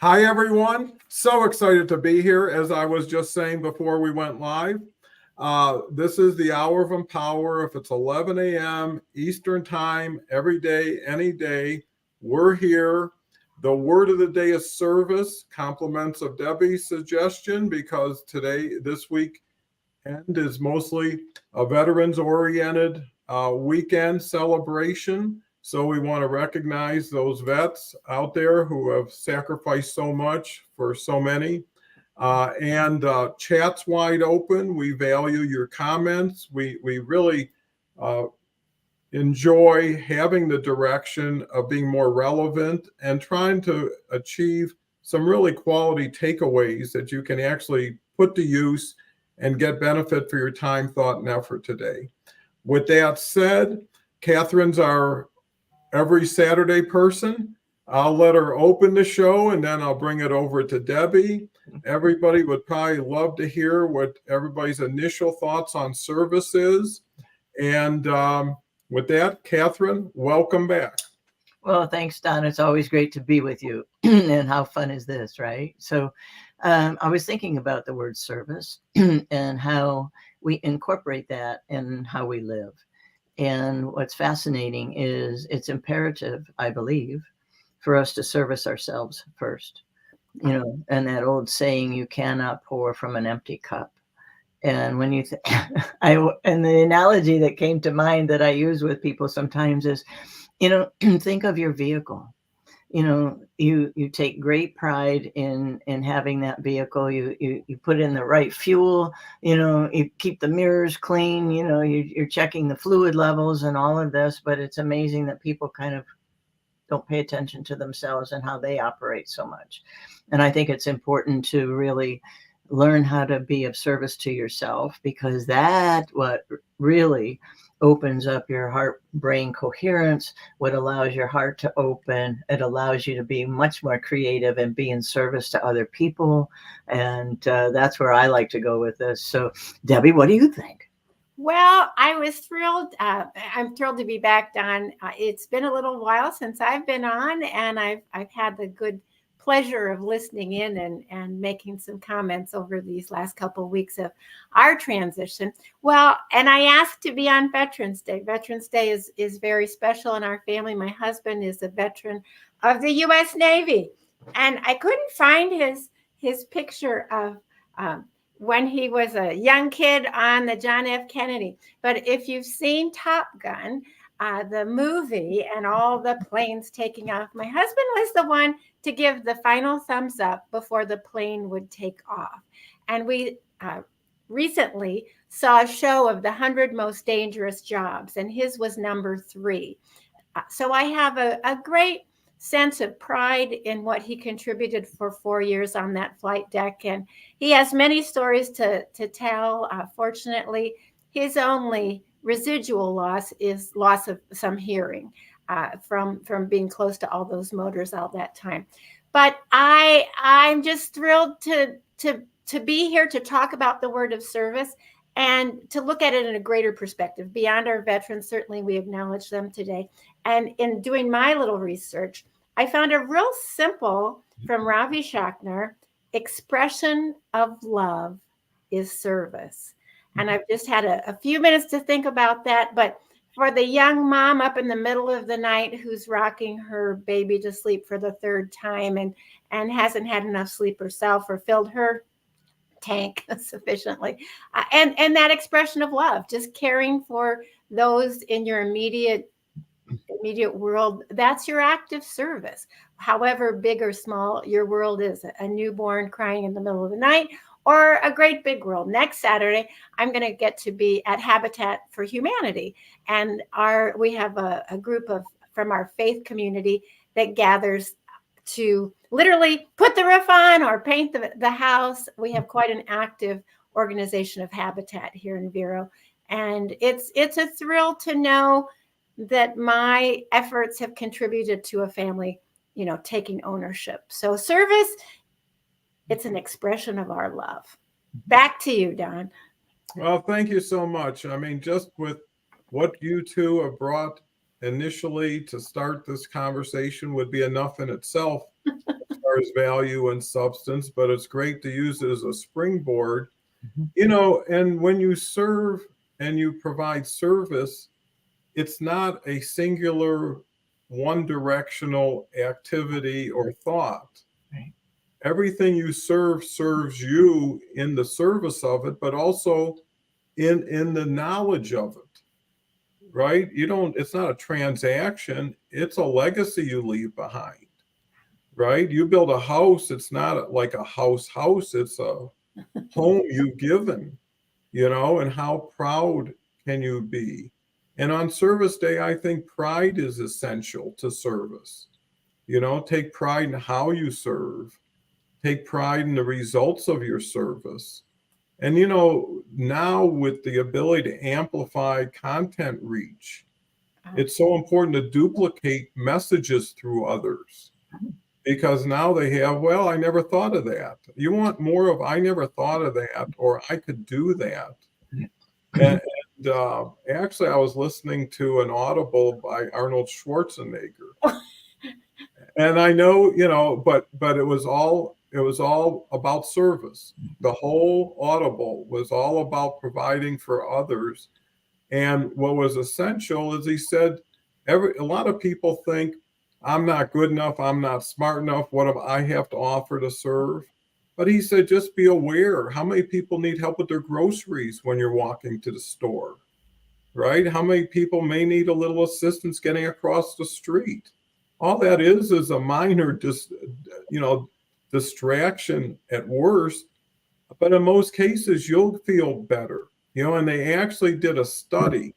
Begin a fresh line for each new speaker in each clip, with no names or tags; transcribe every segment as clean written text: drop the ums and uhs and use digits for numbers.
Hi, everyone. So excited to be here. As I was just saying before we went live, this is the Hour of Empower. If it's 11 a.m. Eastern Time, every day, any day, we're here. The word of the day is service, compliments of Debbie's suggestion, because this week, and is mostly a veterans oriented weekend celebration. So we want to recognize those vets out there who have sacrificed so much for so many. And chat's wide open. We value your comments. We really uh, enjoy having the direction of being more relevant and trying to achieve some really quality takeaways that you can actually put to use and get benefit for your time, thought, and effort today. With that said, Catherine's our every Saturday person. I'll let her open the show and then I'll bring it over to Debbie. Everybody would probably love to hear what everybody's initial thoughts on service is. And with that, Catherine, welcome back.
Well, thanks, Don. It's always great to be with you. And how fun is this, right? So I was thinking about the word service and how we incorporate that in how we live. And what's fascinating is it's imperative, I believe, for us to service ourselves first. And that old saying, you cannot pour from an empty cup. And when and the analogy that came to mind that I use with people sometimes is, think of your vehicle. You take great pride in having that vehicle. You put in the right fuel. You keep the mirrors clean. You're checking the fluid levels and all of this. But it's amazing that people kind of don't pay attention to themselves and how they operate so much. And I think it's important to really learn how to be of service to yourself, because that's what really opens up your heart brain coherence, what allows your heart to open. It allows you to be much more creative and be in service to other people. And that's where I like to go with this. So, Debbie, what do you think?
Well, I was thrilled. I'm thrilled to be back, Don. It's been a little while since I've been on, and I've had the good pleasure of listening in and making some comments over these last couple of weeks of our transition. Well, and I asked to be on Veterans Day. Veterans Day is very special in our family. My husband is a veteran of the U.S. Navy, and I couldn't find his picture of when he was a young kid on the John F. Kennedy. But if you've seen Top Gun, the movie, and all the planes taking off, my husband was the one to give the final thumbs up before the plane would take off. And we recently saw a show of the 100 most dangerous jobs, and his was number 3. So I have a great sense of pride in what he contributed for 4 years on that flight deck. And he has many stories to tell. Fortunately, his only residual loss is loss of some hearing from being close to all those motors all that time. But I'm just thrilled to be here to talk about the word of service and to look at it in a greater perspective beyond our veterans. Certainly, we acknowledge them today. And in doing my little research, I found a real simple from Ravi Shankar expression of love is service. And I've just had a few minutes to think about that. But for the young mom up in the middle of the night who's rocking her baby to sleep for the 3rd time and hasn't had enough sleep herself or filled her tank sufficiently, and that expression of love, just caring for those in your immediate world, that's your act of service. However big or small your world is, a newborn crying in the middle of the night, or a great big world. Next Saturday, I'm going to get to be at Habitat for Humanity. And we have a group from our faith community that gathers to literally put the roof on or paint the house. We have quite an active organization of Habitat here in Vero. And it's a thrill to know that my efforts have contributed to a family, taking ownership. So service, it's an expression of our love. Back to you, Don.
Well, thank you so much. I mean, just with what you two have brought initially to start this conversation would be enough in itself. far as value and substance, but it's great to use it as a springboard.
Mhm.
And when you serve and you provide service, it's not a singular, one directional activity or thought.
Right.
Everything you serve serves you in the service of it, but also in the knowledge of it, right? It's not a transaction, it's a legacy you leave behind, right? You build a house, it's not like a house, it's a home you've given, and how proud can you be? And on service day, I think pride is essential to service. Take pride in how you serve, take pride in the results of your service. And, now with the ability to amplify content reach, it's so important to duplicate messages through others, because now they have, well, I never thought of that. You want more of, I never thought of that, or I could do that. And actually, I was listening to an Audible by Arnold Schwarzenegger, and I know, but it was all about service. The whole Audible was all about providing for others. And what was essential is, he said, a lot of people think, I'm not good enough, I'm not smart enough, what do I have to offer to serve? But he said, just be aware, how many people need help with their groceries when you're walking to the store, right? How many people may need a little assistance getting across the street? All that is a minor distraction at worst, but in most cases you'll feel better. And they actually did a study,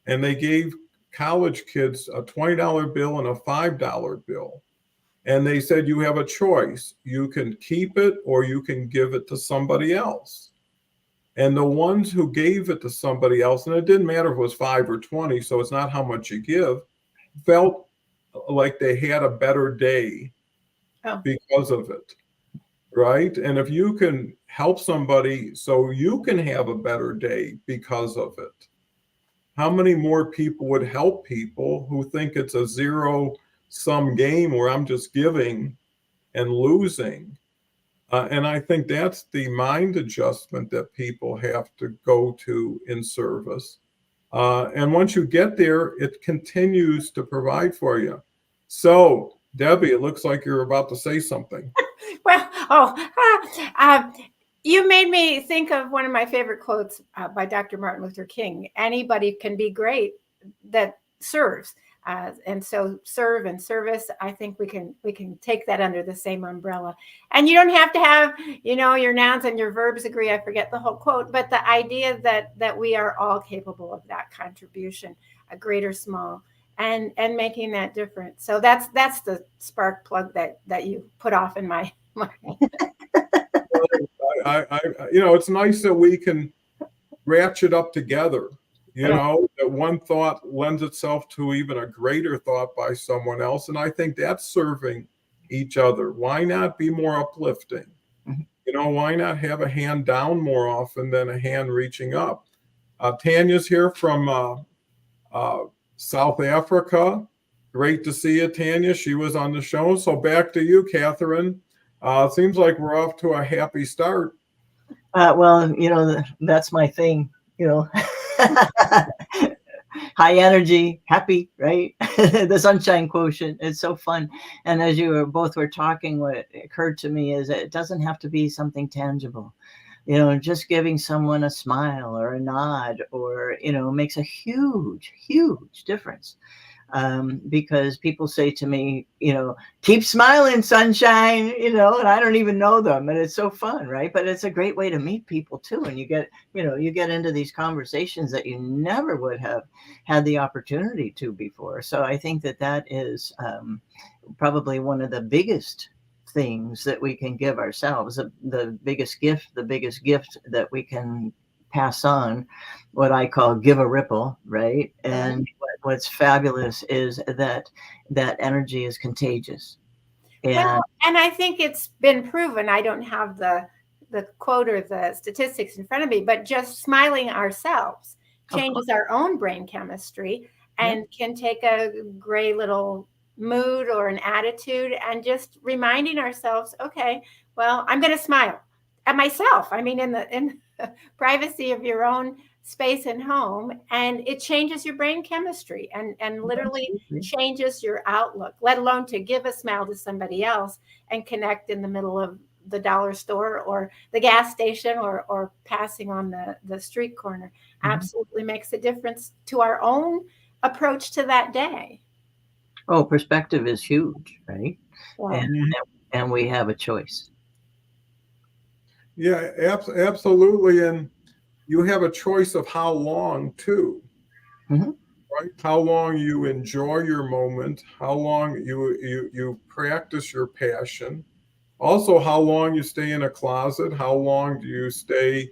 and they gave college kids a $20 bill and a $5 bill. And they said, you have a choice. You can keep it or you can give it to somebody else. And the ones who gave it to somebody else, and it didn't matter if it was 5 or 20, so it's not how much you give, felt like they had a better day because of it. Right? And if you can help somebody so you can have a better day because of it, how many more people would help people who think it's a zero-sum game where I'm just giving and losing? And I think that's the mind adjustment that people have to go to in service. And once you get there, it continues to provide for you. So, Debbie, it looks like you're about to say something.
Well, you made me think of one of my favorite quotes by Dr. Martin Luther King. Anybody can be great that serves. And so serve and service, I think we can take that under the same umbrella. And you don't have to have, your nouns and your verbs agree. I forget the whole quote, but the idea that we are all capable of that contribution, great or small, and making that difference. So that's the spark plug that you put off in my mind.
It's nice that we can ratchet up together. That one thought lends itself to even a greater thought by someone else. And I think that's serving each other. Why not be more uplifting? Why not have a hand down more often than a hand reaching up? Tanya's here from South Africa. Great to see you, Tanya. She was on the show. So back to you, Catherine. It seems like we're off to a happy start.
Well, that's my thing, high energy, happy, right? The sunshine quotient. It's so fun. And as you both were talking, what occurred to me is it doesn't have to be something tangible. Just giving someone a smile or a nod or, makes a huge, huge difference. Because people say to me, keep smiling, sunshine, and I don't even know them. And it's so fun, right? But it's a great way to meet people too. And you get into these conversations that you never would have had the opportunity to before. So I think that is probably one of the biggest things that we can give ourselves, the biggest gift that we can pass on, what I call give a ripple, right? And what's fabulous is that energy is contagious.
And I think it's been proven. I don't have the quote or the statistics in front of me, but just smiling ourselves changes our own brain chemistry and can take a gray little mood or an attitude, and just reminding ourselves, okay, well, I'm going to smile at myself. I mean, in the privacy of your own space and home, and it changes your brain chemistry and literally changes your outlook, let alone to give a smile to somebody else and connect in the middle of the dollar store or the gas station or passing on the street corner. Absolutely makes a difference to our own approach to that day.
Oh, perspective is huge, right?
Wow.
And we have a choice.
Yeah, absolutely. And you have a choice of how long too,
Mhm.
right? How long you enjoy your moment, how long you practice your passion. Also, how long you stay in a closet, how long do you stay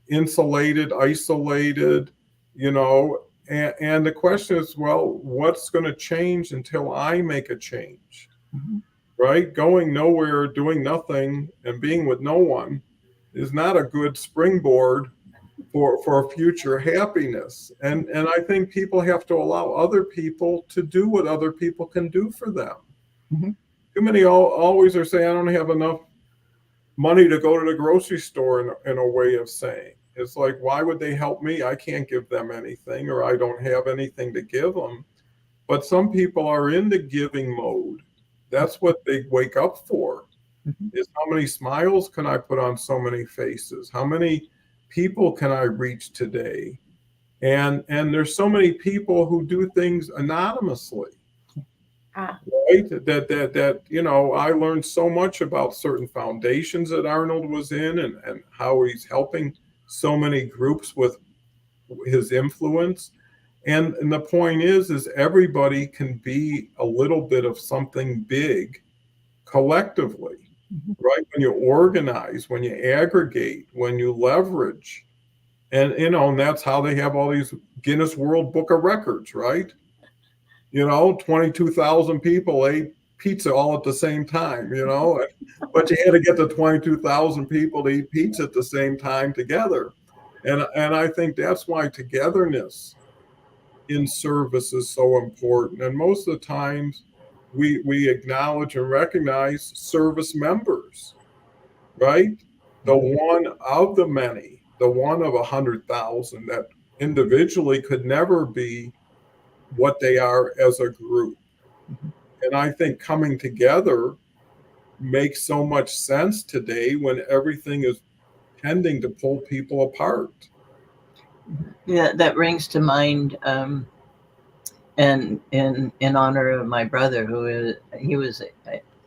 insulated, isolated, you know? And the question is, well, what's going to change until I make a change,
Mhm.
right? Going nowhere, doing nothing, and being with no one is not a good springboard for future happiness. And I think people have to allow other people to do what other people can do for them.
Mhm.
Too many always are saying, I don't have enough money to go to the grocery store, in a way of saying. It's like, why would they help me? I can't give them anything, or I don't have anything to give them. But some people are in the giving mode. That's what they wake up for.
Mhm.
Is how many smiles can I put on so many faces? How many people can I reach today? And there's so many people who do things anonymously,
Ah,
right? That you know, I learned so much about certain foundations that Arnold was in, and how he's helping so many groups with his influence. And the point is everybody can be a little bit of something big collectively,
Mhm.
right? When you organize, when you aggregate, when you leverage. And you know, and that's how they have all these Guinness World Book of Records, right? You know, 22,000 people ate pizza all at the same time, you know, but you had to get the 22,000 people to eat pizza at the same time together. And I think that's why togetherness in service is so important. And most of the times we acknowledge and recognize service members, right? The one of the many, the one of 100,000 that individually could never be what they are as a group. And I think coming together makes so much sense today when everything is tending to pull people apart.
Yeah, that brings to mind, and in honor of my brother, who is he was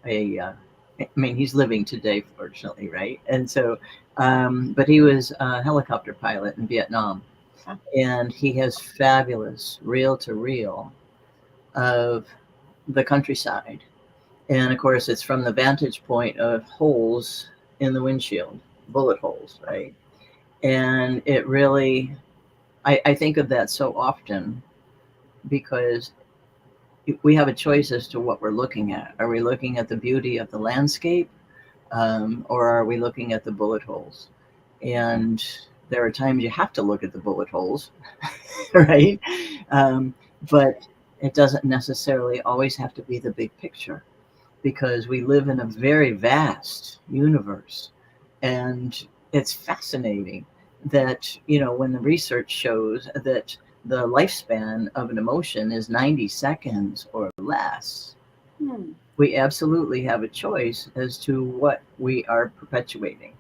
I mean, he's living today, fortunately, right? And so, but he was a helicopter pilot in Vietnam, and he has fabulous reel to reel of the countryside. And of course, it's from the vantage point of holes in the windshield, bullet holes, right? And it really, I think of that so often because we have a choice as to what we're looking at. Are we looking at the beauty of the landscape, or are we looking at the bullet holes? And there are times you have to look at the bullet holes, right? But it doesn't necessarily always have to be the big picture, because we live in a very vast universe. And it's fascinating that, you know, when the research shows that the lifespan of an emotion is 90 seconds or less, we absolutely have a choice as to what we are perpetuating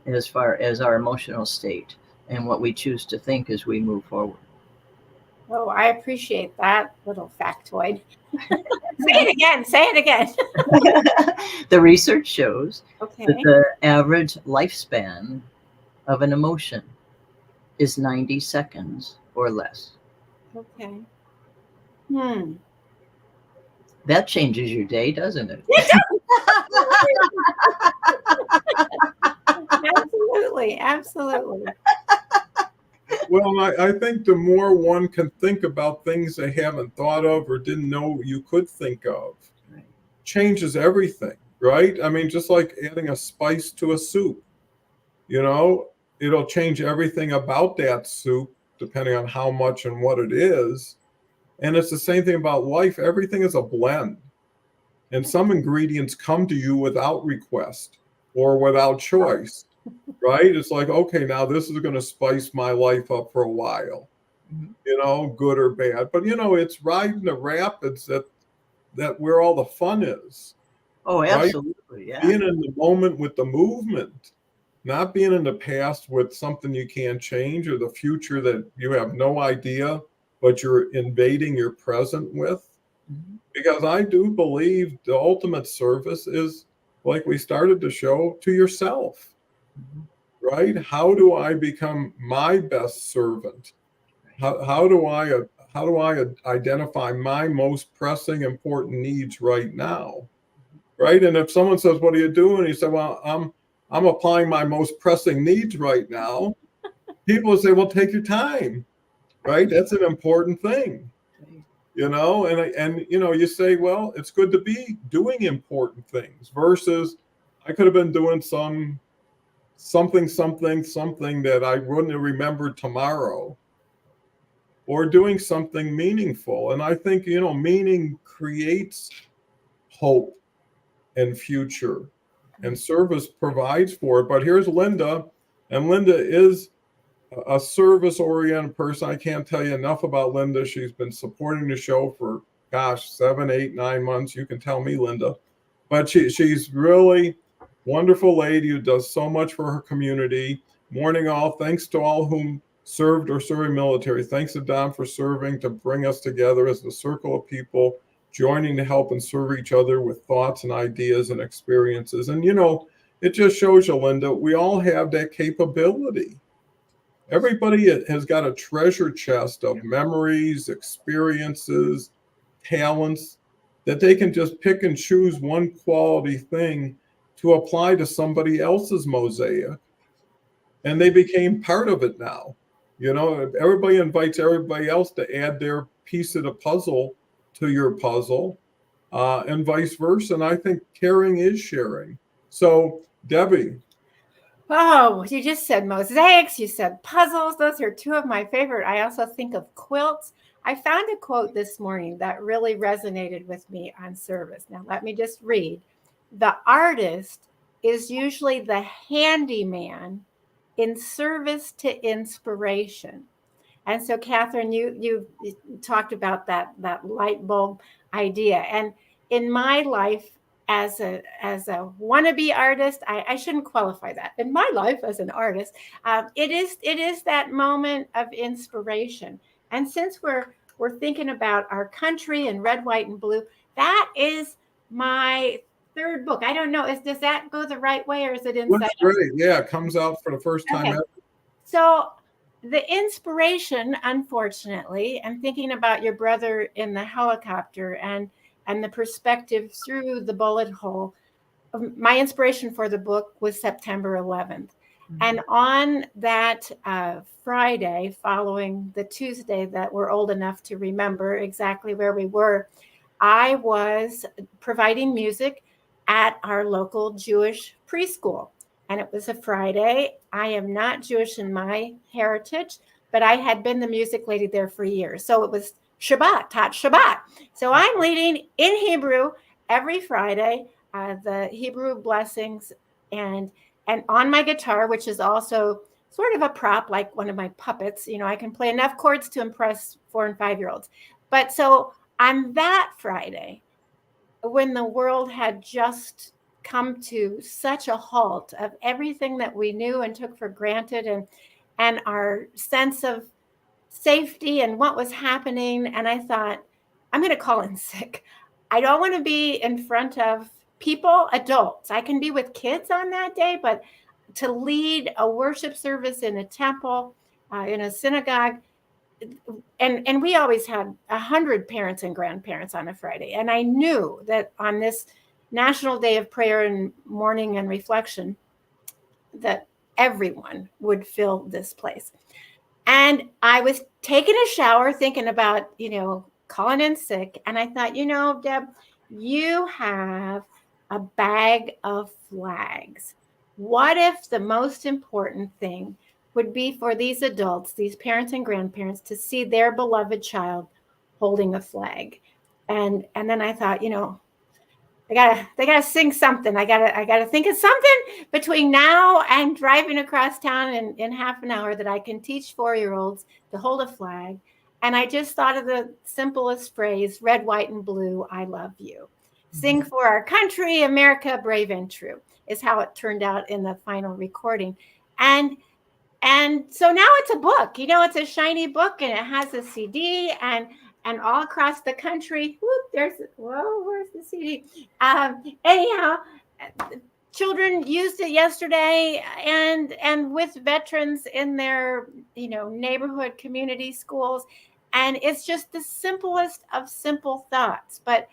as far as our emotional state and what we choose to think as we move forward.
oh, I appreciate that little factoid. Say it again. Say it again.
The research shows
Okay.
that the average lifespan of an emotion is 90 seconds or less.
Okay.
That changes your day, doesn't it?
Absolutely. Absolutely.
Well, I think the more one can think about things they haven't thought of or didn't know you could think of,
Right.
changes everything, right? I mean, just like adding a spice to a soup, you know, it'll change everything about that soup depending on how much and what it is. And it's the same thing about life. Everything is a blend. And some ingredients come to you without request or without choice, right? It's like, okay, now this is going to spice my life up for a while, good or bad. But, it's riding the rapids that where all the fun is.
Oh,
right?
absolutely. Yeah.
Being in the moment with the movement, not being in the past with something you can't change or the future that you have no idea, but you're invading your present with. Because I do believe the ultimate service is, like we started to show, to yourself, right? How do I become my best servant? How do I identify my most pressing important needs right now? Right. And if someone says, "What are you doing?" You say, "Well, I'm applying my most pressing needs right now." People say, "Well, take your time." Right. That's an important thing. And you say, "Well, it's good to be doing important things," versus I could have been doing something that I wouldn't have remembered tomorrow, or doing something meaningful. And I think, meaning creates hope and future, and service provides for it. But here's Linda, and Linda is a service oriented person. I can't tell you enough about Linda. She's been supporting the show for, 7, 8, 9 months. You can tell me, Linda. But she's really wonderful lady who does so much for her community. Morning all. Thanks to all whom served or serving military. Thanks to Don for serving to bring us together as a circle of people joining to help and serve each other with thoughts and ideas and experiences. And, it just shows you, Linda, we all have that capability. Everybody has got a treasure chest of memories, experiences, talents that they can just pick and choose one quality thing to apply to somebody else's mosaic. And they became part of it now. Everybody invites everybody else to add their piece of the puzzle to your puzzle, and vice versa. And I think caring is sharing. So, Debbie.
Oh, you just said mosaics, you said puzzles. Those are two of my favorite. I also think of quilts. I found a quote this morning that really resonated with me on service. Now, let me just read. The artist is usually the handyman in service to inspiration. And so, Catherine, you talked about that light bulb idea. And in my life, as a wannabe artist, I shouldn't qualify that. In my life as an artist, it is that moment of inspiration. And since we're thinking about our country and red, white, and blue, that is my third book. I don't know. Does that go the right way, or is it inside?
That's great. Yeah, it comes out for the first time ever.
So the inspiration, unfortunately, and thinking about your brother in the helicopter and the perspective through the bullet hole, my inspiration for the book was September 11th. And on that Friday, following the Tuesday that we're old enough to remember exactly where we were, I was providing music at our local Jewish preschool. And it was a Friday. I am not Jewish in my heritage, but I had been the music lady there for years. So it was Shabbat, taught Shabbat. So I'm leading in Hebrew every Friday, the Hebrew blessings, and on my guitar, which is also sort of a prop, like one of my puppets. I can play enough chords to impress 4 and 5-year-olds. But so on that Friday, when the world had just come to such a halt of everything that we knew and took for granted, and our sense of safety and what was happening. And I thought, I'm going to call in sick. I don't want to be in front of people, adults. I can be with kids on that day, but to lead a worship service in a temple, in a synagogue, and we always had 100 parents and grandparents on a Friday. And I knew that on this National Day of Prayer and Mourning and Reflection, that everyone would fill this place. And I was taking a shower thinking about, calling in sick. And I thought, Deb, you have a bag of flags. What if the most important thing would be for these adults, these parents and grandparents, to see their beloved child holding a flag. And then I thought, they gotta sing something. I gotta think of something between now and driving across town in half an hour that I can teach 4-year-olds to hold a flag. And I just thought of the simplest phrase: red, white, and blue, I love you. Sing for our country, America, brave and true, is how it turned out in the final recording. And so now it's a book. It's a shiny book, and it has a CD, and all across the country. Where's the CD? Anyhow, children used it yesterday, and with veterans in their neighborhood community schools, and it's just the simplest of simple thoughts. But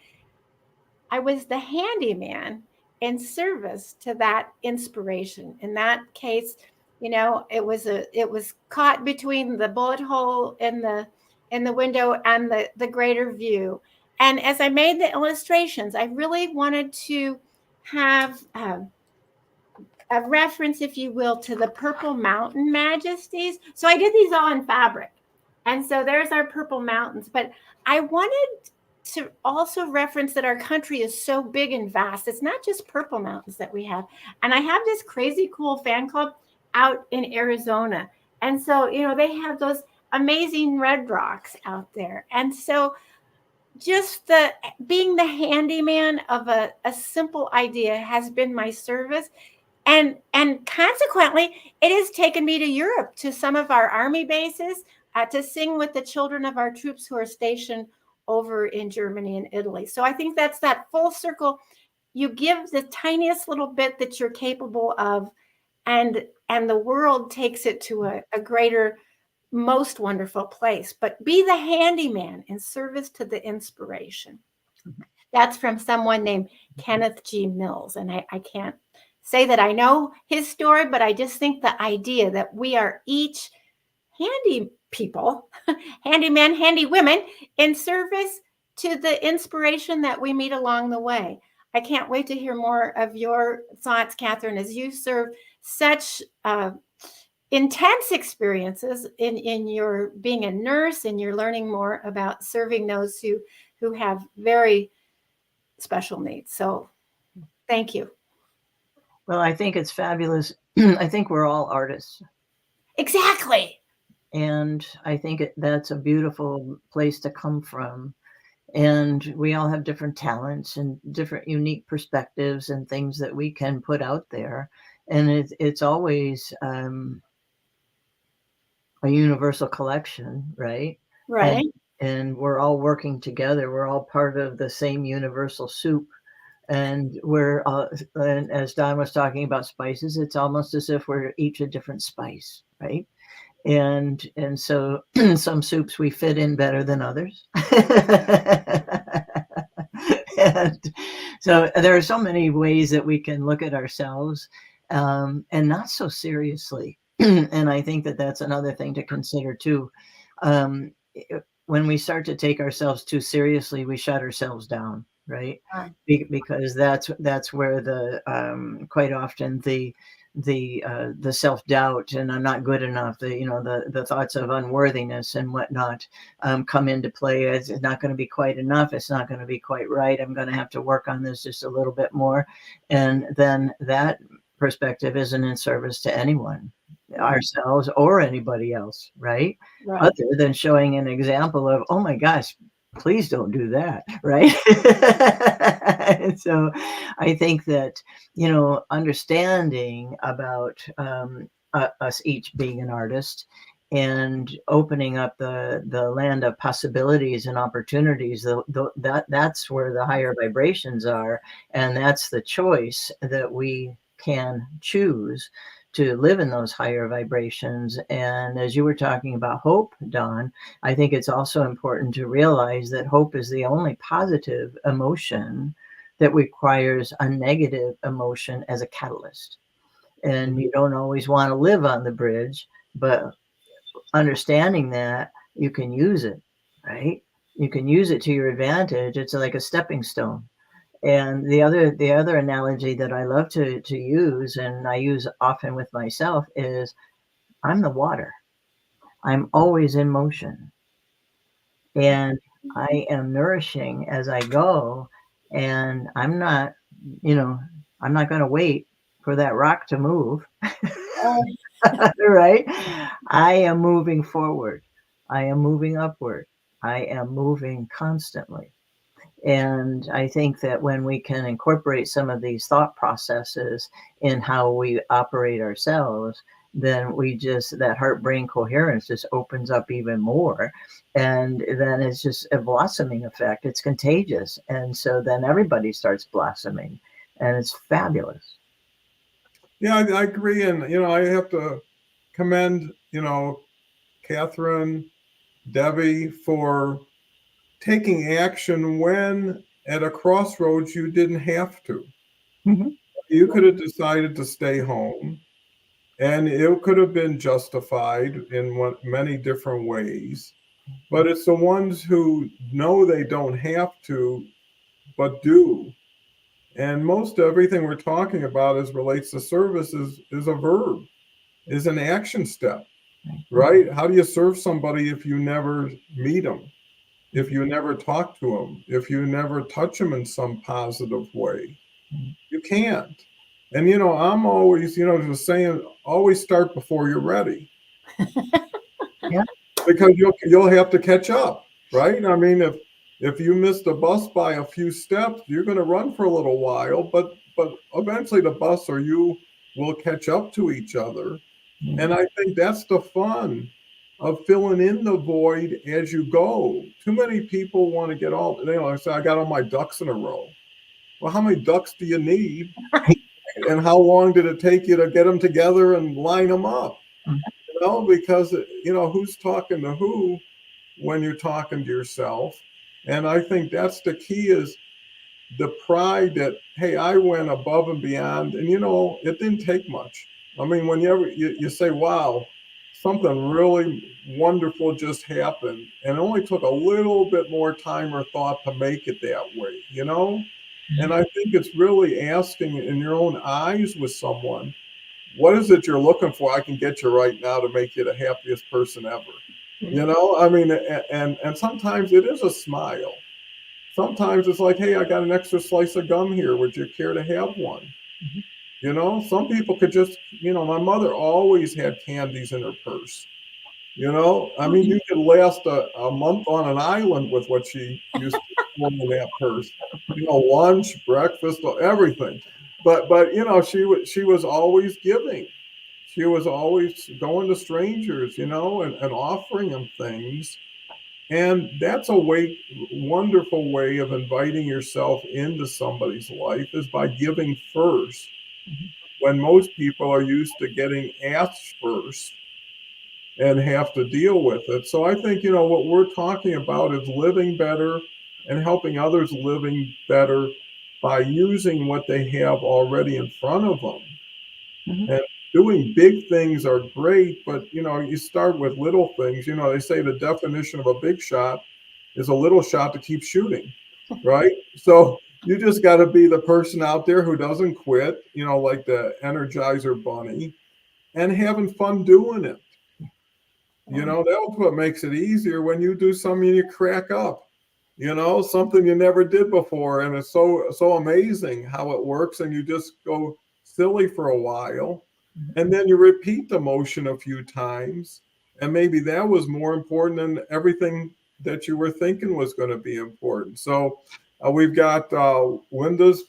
I was the handyman in service to that inspiration. In that case, it was caught between the bullet hole in the window and the greater view. And as I made the illustrations, I really wanted to have a reference, if you will, to the Purple Mountain Majesties. So I did these all in fabric. And so there's our Purple Mountains. But I wanted to also reference that our country is so big and vast. It's not just Purple Mountains that we have. And I have this crazy cool fan club out in Arizona. And so, they have those amazing red rocks out there. And so just being the handyman of a simple idea has been my service. And consequently, it has taken me to Europe, to some of our army bases, to sing with the children of our troops who are stationed over in Germany and Italy. So I think that's that full circle. You give the tiniest little bit that you're capable of, and the world takes it to a greater, most wonderful place. But be the handyman in service to the inspiration. That's from someone named Kenneth G. Mills. And I can't say that I know his story, but I just think the idea that we are each handy people, handymen, handy women, in service to the inspiration that we meet along the way. I can't wait to hear more of your thoughts, Catherine, as you serve such intense experiences in your being a nurse, and you're learning more about serving those who have very special needs. So thank you.
Well, I think it's fabulous. I think we're all artists.
Exactly.
And I think that's a beautiful place to come from. And we all have different talents and different unique perspectives and things that we can put out there. And it's always a universal collection, right?
Right.
And we're all working together. We're all part of the same universal soup. And and as Don was talking about spices, it's almost as if we're each a different spice, right? And so some soups we fit in better than others. And so there are so many ways that we can look at ourselves, and not so seriously. And I think that that's another thing to consider too. When we start to take ourselves too seriously, we shut ourselves down, right? Because that's where the quite often the self-doubt and I'm not good enough, the thoughts of unworthiness and whatnot come into play. It's not going to be quite enough. It's not going to be quite right. I'm going to have to work on this just a little bit more. And then that perspective isn't in service to anyone, ourselves or anybody else, right? Other than showing an example of, oh my gosh, please don't do that, right? And so I think that, understanding about us each being an artist and opening up the land of possibilities and opportunities, that's where the higher vibrations are. And that's the choice that we can choose to live in those higher vibrations. And as you were talking about hope, Dawn, I think it's also important to realize that hope is the only positive emotion that requires a negative emotion as a catalyst. And you don't always want to live on the bridge, but understanding that you can use it, right? You can use it to your advantage. It's like a stepping stone. And the other analogy that I love to use, and I use often with myself, is I'm the water. I'm always in motion. And I am nourishing as I go, and I'm not going to wait for that rock to move. Right? I am moving forward. I am moving upward. I am moving constantly. And I think that when we can incorporate some of these thought processes in how we operate ourselves, then that heart brain coherence just opens up even more. And then it's just a blossoming effect. It's contagious. And so then everybody starts blossoming, and it's fabulous.
Yeah, I agree. And, I have to commend, Catherine, Debbie, for taking action when at a crossroads you didn't have to.
Mm-hmm.
You could have decided to stay home, and it could have been justified in many different ways. But it's the ones who know they don't have to, but do. And most everything we're talking about as relates to service is a verb, is an action step, right? How do you serve somebody if you never meet them, if you never talk to them, if you never touch them in some positive way? You can't. And, I'm always, just saying, always start before you're ready.
Yeah.
Because you'll have to catch up, right? I mean, if you miss the bus by a few steps, you're going to run for a little while, but eventually the bus or you will catch up to each other.
Mm-hmm.
And I think that's the fun of filling in the void as you go. Too many people want to get all, I say, I got all my ducks in a row. Well, how many ducks do you need? And how long did it take you to get them together and line them up? Because, who's talking to who when you're talking to yourself? And I think that's the key, is the pride that, hey, I went above and beyond. And, it didn't take much. I mean, whenever you say, wow, something really wonderful just happened, and it only took a little bit more time or thought to make it that way, And I think it's really asking in your own eyes with someone, what is it you're looking for? I can get you right now to make you the happiest person ever. I mean, and sometimes it is a smile. Sometimes it's like, hey, I got an extra slice of gum here. Would you care to have one? Some people could just, my mother always had candies in her purse. I mean, you could last a month on an island with what she used to put in that purse. Lunch, breakfast, everything. But she was always giving. She was always going to strangers, and offering them things. And that's a wonderful way of inviting yourself into somebody's life, is by giving first, when most people are used to getting asked first and have to deal with it. So I think, what we're talking about is living better and helping others living better by using what they have already in front of them.
Mm-hmm.
And doing big things are great, but, you start with little things. They say the definition of a big shot is a little shot to keep shooting, right? So you just got to be the person out there who doesn't quit, like the Energizer Bunny, and having fun doing it. That's what makes it easier. When you do something and you crack up, something you never did before, and it's so amazing how it works, and you just go silly for a while, and then you repeat the motion a few times, and maybe that was more important than everything that you were thinking was going to be important. So we've got Linda's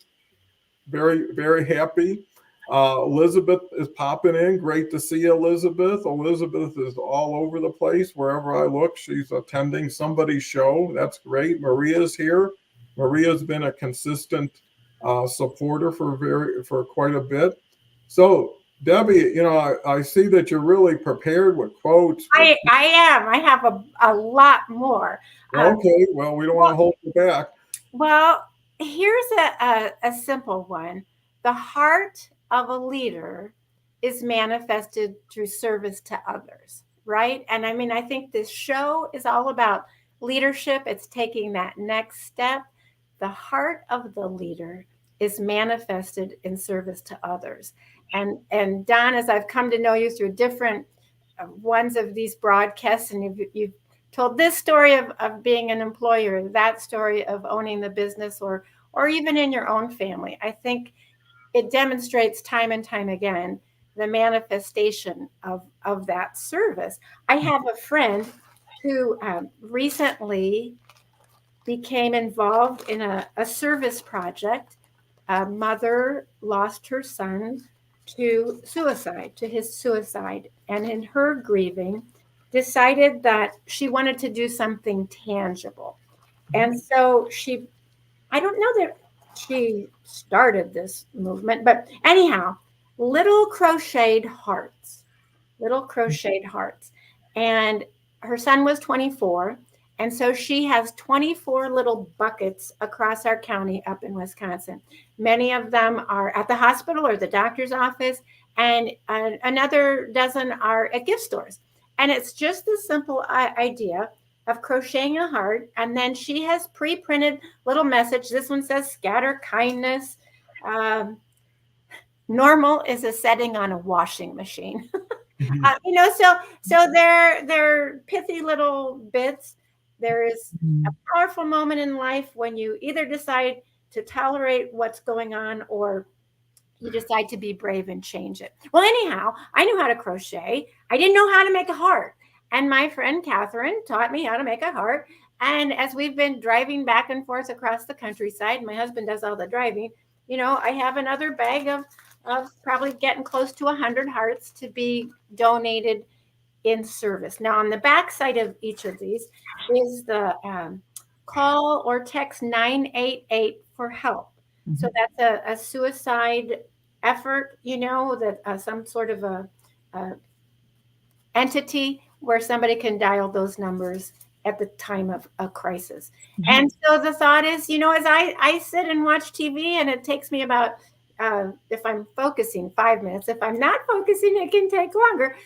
very, very happy. Elizabeth is popping in. Great to see you, Elizabeth. Elizabeth is all over the place. Wherever I look, she's attending somebody's show. That's great. Maria's here. Maria's been a consistent supporter for quite a bit. So, Debbie, I see that you're really prepared with quotes.
I am. I have a lot more.
Okay. Well, we don't want to hold you back.
Well, here's a simple one. The heart of a leader is manifested through service to others, right? And I mean, I think this show is all about leadership. It's taking that next step. The heart of the leader is manifested in service to others. And Don, as I've come to know you through different ones of these broadcasts, and you've told this story of being an employer, that story of owning the business, or even in your own family. I think it demonstrates time and time again the manifestation of that service. I have a friend who recently became involved in a service project. A mother lost her son to suicide, to his suicide, and in her grieving, decided that she wanted to do something tangible. And so I don't know that she started this movement, but anyhow, little crocheted hearts, little crocheted hearts. And her son was 24. And so she has 24 little buckets across our county up in Wisconsin. Many of them are at the hospital or the doctor's office, and another dozen are at gift stores. And it's just the simple idea of crocheting a heart. And then she has pre-printed little message. This one says scatter kindness. Normal is a setting on a washing machine. So they're pithy little bits. There is a powerful moment in life when you either decide to tolerate what's going on, or you decide to be brave and change it. Well, anyhow, I knew how to crochet. I didn't know how to make a heart. And my friend Catherine taught me how to make a heart. And as we've been driving back and forth across the countryside, my husband does all the driving, I have another bag of probably getting close to 100 hearts to be donated in service. Now, on the back side of each of these is the call or text 988 for help. Mm-hmm. So that's a suicide effort, that some sort of a entity where somebody can dial those numbers at the time of a crisis. Mm-hmm. And so the thought is, as I sit and watch TV, and it takes me about, if I'm focusing, 5 minutes. If I'm not focusing, it can take longer.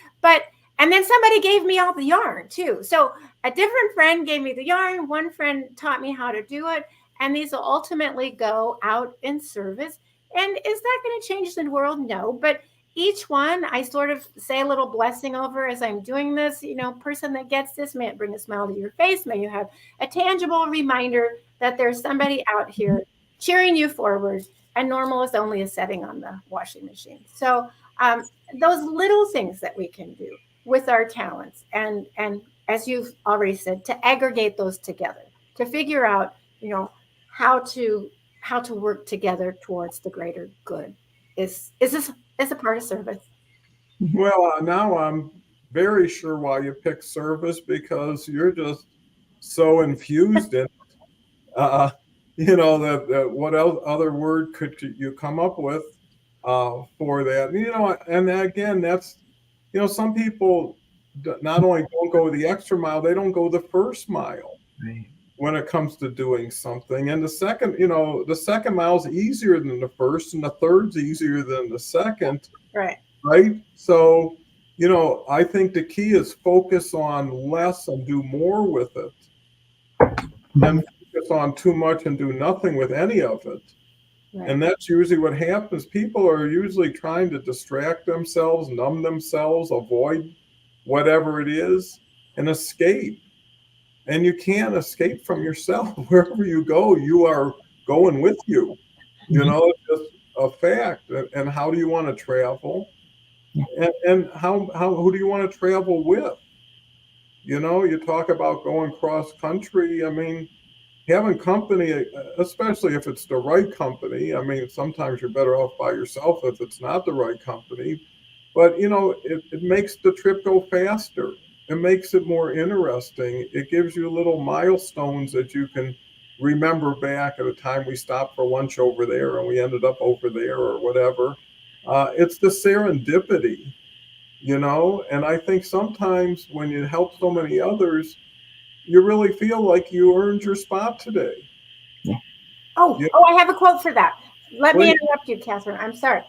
And then somebody gave me all the yarn too. So a different friend gave me the yarn. One friend taught me how to do it. And these will ultimately go out in service. And is that going to change the world? No. But each one, I sort of say a little blessing over as I'm doing this. Person that gets this, may it bring a smile to your face. May you have a tangible reminder that there's somebody out here cheering you forward. And normal is only a setting on the washing machine. So those little things that we can do with our talents, and as you've already said, to aggregate those together, to figure out, how to work together towards the greater good is a part of service.
Well, now I'm very sure why you picked service, because you're just so infused in it. That what else, other word could you come up with for that? And again, that's, some people not only don't go the extra mile, they don't go the first mile. Right. When it comes to doing something. And the second mile is easier than the first, and the third's easier than the second.
Right.
Right. So, I think the key is focus on less and do more with it. And focus on too much and do nothing with any of it. Right. And that's usually what happens. People are usually trying to distract themselves, numb themselves, avoid whatever it is, and escape. And you can't escape from yourself. Wherever you go, you are going with you. It's just a fact. And how do you want to travel? And who do you want to travel with? You talk about going cross country. I mean, having company, especially if it's the right company. I mean, sometimes you're better off by yourself if it's not the right company. But, it makes the trip go faster. It makes it more interesting. It gives you little milestones that you can remember back at a time we stopped for lunch over there and we ended up over there or whatever. It's the serendipity, and I think sometimes when you help so many others, you really feel like you earned your spot today.
Yeah. Oh, I have a quote for that. Let me interrupt you, Catherine. I'm sorry.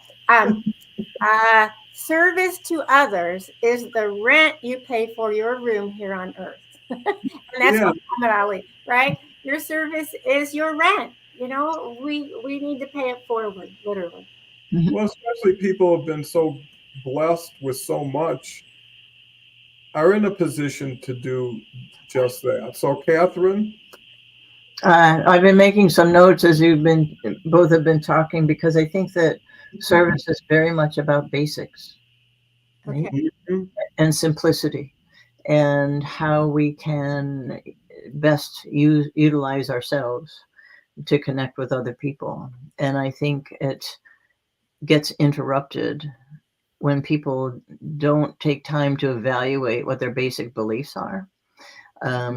Service to others is the rent you pay for your room here on earth. And that's what Muhammad Ali, right? Your service is your rent. We need to pay it forward, literally.
Well, especially people have been so blessed with so much. are in a position to do just that. So, Catherine?
I've been making some notes as both have been talking, because I think that service is very much about basics, right?
Okay.
Mhm.
And simplicity, and how we can best utilize ourselves to connect with other people. And I think it gets interrupted when people don't take time to evaluate what their basic beliefs are,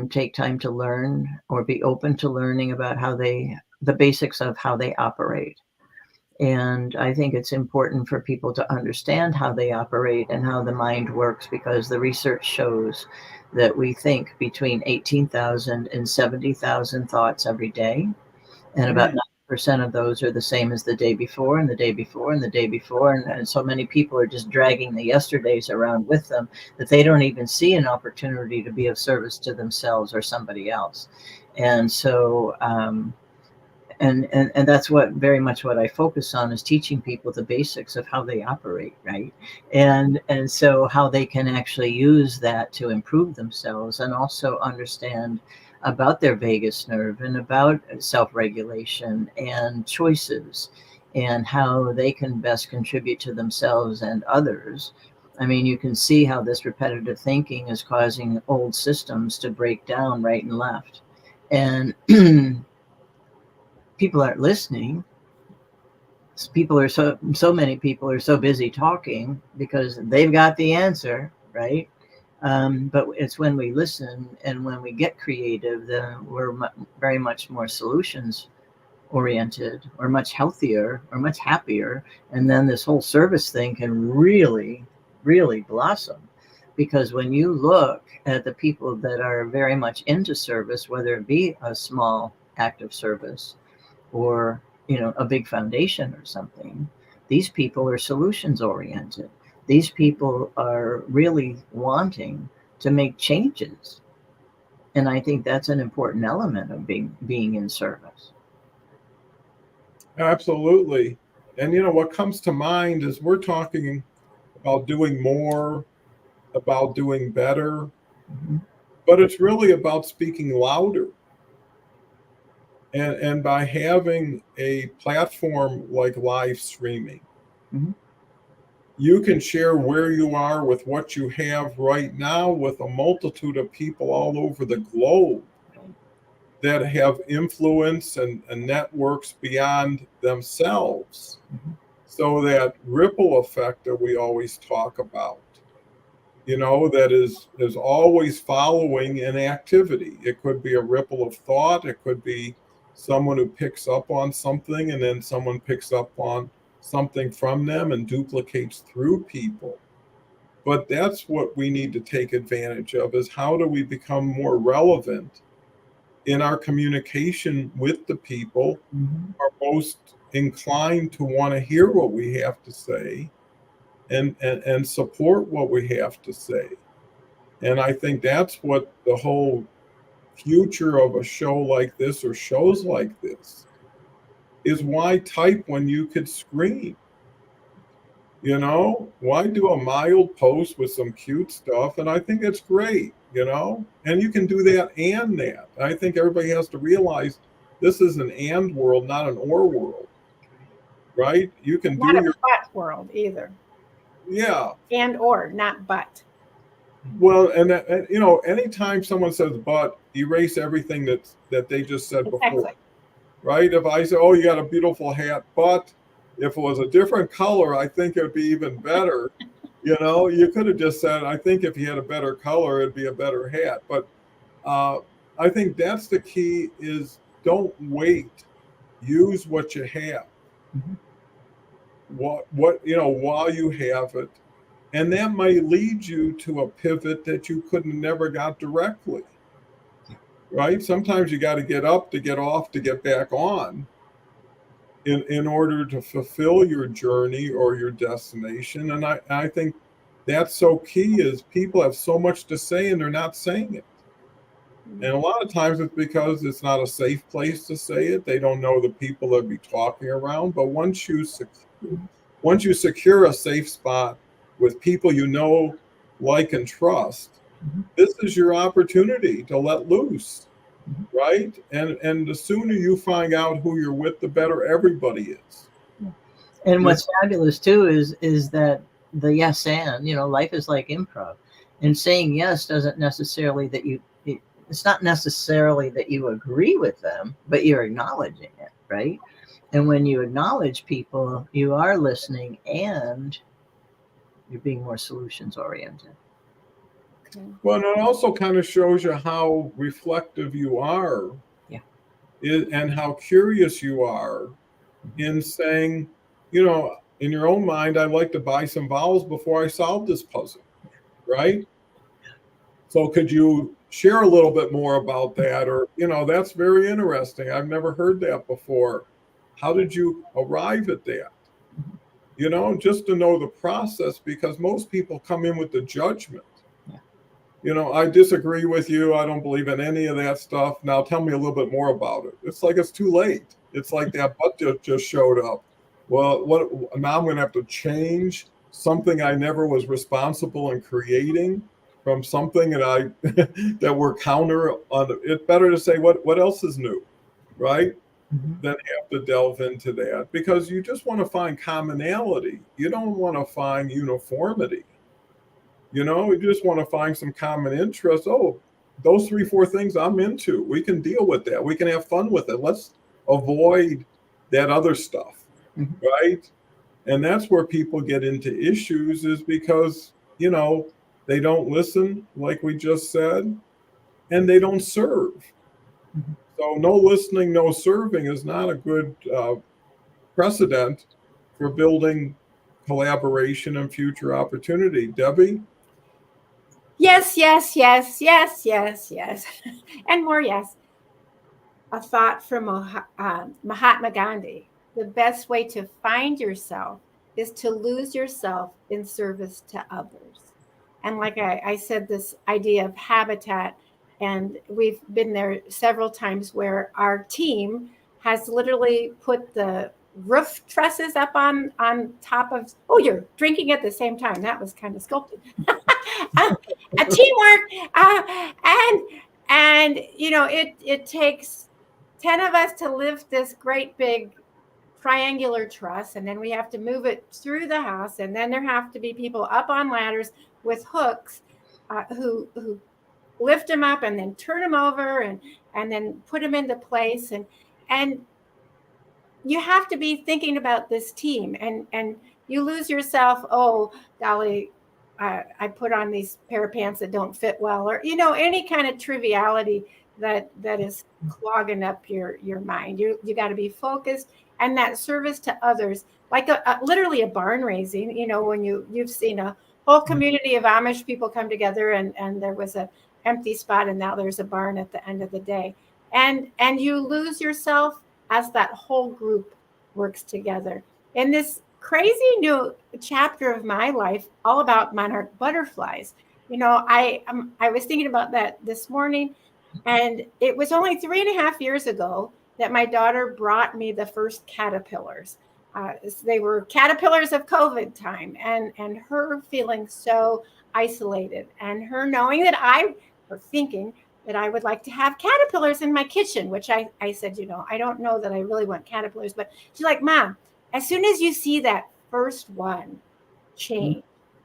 take time to learn or be open to learning about the basics of how they operate. And I think it's important for people to understand how they operate and how the mind works, because the research shows that we think between 18,000 and 70,000 thoughts every day. And about 90% of those are the same as the day before and the day before and the day before. And so many people are just dragging the yesterdays around with them that they don't even see an opportunity to be of service to themselves or somebody else. And so, and that's what very much what I focus on, is teaching people the basics of how they operate, right? And so how they can actually use that to improve themselves, and also understand about their vagus nerve and about self-regulation and choices, and how they can best contribute to themselves and others. I mean, you can see how this repetitive thinking is causing old systems to break down right and left. And people aren't listening. People are so many people are so busy talking because they've got the answer, right? But it's when we listen and when we get creative, then we're very much more solutions oriented, or much healthier, or much happier. And then this whole service thing can really, really blossom. Because when you look at the people that are very much into service, whether it be a small act of service or a big foundation or something, these people are solutions oriented. These people are really wanting to make changes, and I think that's an important element of being in service.
Absolutely. And what comes to mind is we're talking about doing more, about doing better,
Mm-hmm.
but it's really about speaking louder. And by having a platform like live streaming,
Mm-hmm.
you can share where you are with what you have right now with a multitude of people all over the globe that have influence and networks beyond themselves.
Mm-hmm.
So that ripple effect that we always talk about, that is always following an activity. It could be a ripple of thought. It could be someone who picks up on something, and then someone picks up on something from them and duplicates through people. But that's what we need to take advantage of, is how do we become more relevant in our communication with the people
Mm-hmm.
who are most inclined to want to hear what we have to say, and support what we have to say. And I think that's what the whole future of a show like this, or shows like this, is. Why type when you could scream? Why do a mild post with some cute stuff? And I think it's great. And you can do that and that. I think everybody has to realize this is an and world, not an or world, right? You can
Not
do
a
your,
but world either.
yeah.
And or, not but.
Well, and anytime someone says "but," erase everything that they just said before,
Exactly.
right? If I say, "Oh, you got a beautiful hat," but if it was a different color, I think it'd be even better. You could have just said, "I think if you had a better color, it'd be a better hat." But uh, I think that's the key: is don't wait. Use what you have.
Mm-hmm.
What while you have it. And that might lead you to a pivot that you couldn't never got directly, right? Sometimes you got to get up to get off to get back on in order to fulfill your journey or your destination. And I think that's so key, is people have so much to say and they're not saying it. And a lot of times it's because it's not a safe place to say it. They don't know the people that be talking around. But once you secure a safe spot with people like and trust, This is your opportunity to let loose, right? And the sooner you find out who you're with, the better everybody is.
And what's fabulous too is that the yes and, life is like improv, and saying yes doesn't necessarily it's not necessarily that you agree with them, but you're acknowledging it, right? And when you acknowledge people, you are listening and you're being more solutions oriented.
Well, it also kind of shows you how reflective you are, and how curious you are in saying, in your own mind, I'd like to buy some vowels before I solve this puzzle, right? So could you share a little bit more about that? Or, that's very interesting. I've never heard that before. How did you arrive at that? Just to know the process, because most people come in with the judgment. I disagree with you. I don't believe in any of that stuff. Now tell me a little bit more about it. It's like it's too late. It's like that butt just showed up. Well, now I'm going to have to change something I never was responsible in creating from something that we're counter on. It's better to say what else is new, right? Then have to delve into that, because you just want to find commonality. You don't want to find uniformity. You just want to find some common interests. Oh, those 3-4 things I'm into. We can deal with that. We can have fun with it. Let's avoid that other stuff, right? And that's where people get into issues, is because, they don't listen, like we just said, and they don't serve. So no listening, no serving is not a good precedent for building collaboration and future opportunity. Debbie?
Yes, yes, yes, yes, yes, yes. And more yes. A thought from Mahatma Gandhi. The best way to find yourself is to lose yourself in service to others. And like I said, this idea of habitat, and we've been there several times where our team has literally put the roof trusses up on top of, oh, you're drinking at the same time. That was kind of sculpted. A teamwork. And it takes 10 of us to lift this great big triangular truss, and then we have to move it through the house, and then there have to be people up on ladders with hooks who lift them up and then turn them over and then put them into place, and you have to be thinking about this team, and you lose yourself. Oh golly, I put on these pair of pants that don't fit well, or any kind of triviality that is clogging up your mind. You got to be focused, and that service to others, like literally a barn raising. When you've seen a whole community of Amish people come together, and there was a empty spot, and now there's a barn at the end of the day, and you lose yourself as that whole group works together. In this crazy new chapter of my life, all about monarch butterflies, I was thinking about that this morning, and it was only 3.5 years ago that my daughter brought me the first caterpillars. They were caterpillars of COVID time, and her feeling so isolated, and her knowing that or thinking that I would like to have caterpillars in my kitchen, which I said, I don't know that I really want caterpillars, but she's like, Mom, as soon as you see that first one change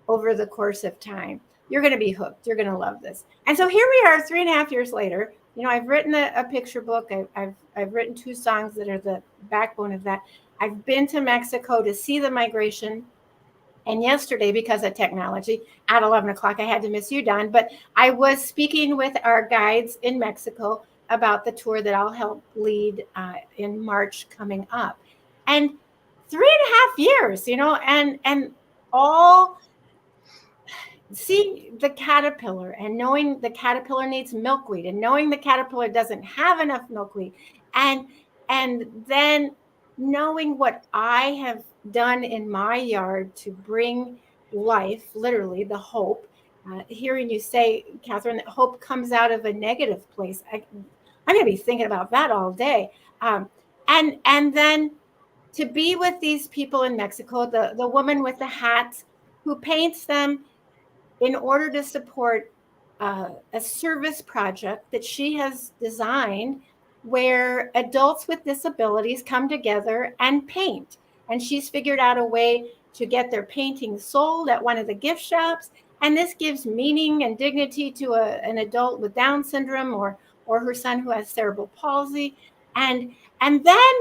over the course of time, you're going to be hooked. You're going to love this. And so here we are 3.5 years later. I've written a picture book. I've written 2 songs that are the backbone of that. I've been to Mexico to see the migration. And yesterday, because of technology, at 11 o'clock, I had to miss you, Don, but I was speaking with our guides in Mexico about the tour that I'll help lead in March coming up. And 3.5 years, and all seeing the caterpillar, and knowing the caterpillar needs milkweed, and knowing the caterpillar doesn't have enough milkweed, and then knowing what I have done in my yard to bring life, literally the hope. Hearing you say, Catherine, that hope comes out of a negative place. I'm going to be thinking about that all day. And then to be with these people in Mexico, the woman with the hats who paints them in order to support a service project that she has designed where adults with disabilities come together and paint. And she's figured out a way to get their paintings sold at one of the gift shops. And this gives meaning and dignity to an adult with Down syndrome or her son who has cerebral palsy. And then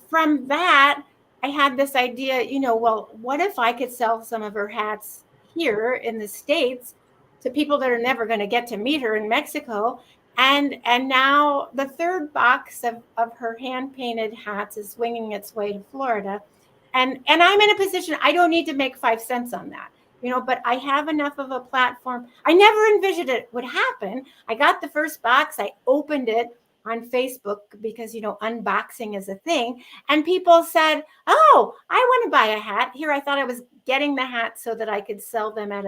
from that, I had this idea, well, what if I could sell some of her hats here in the States to people that are never going to get to meet her in Mexico? And now the third box of her hand painted hats is swinging its way to Florida. And I'm in a position, I don't need to make 5 cents on that, but I have enough of a platform. I never envisioned it would happen. I got the first box, I opened it on Facebook because, unboxing is a thing. And people said, oh, I want to buy a hat. Here, I thought I was getting the hat so that I could sell them at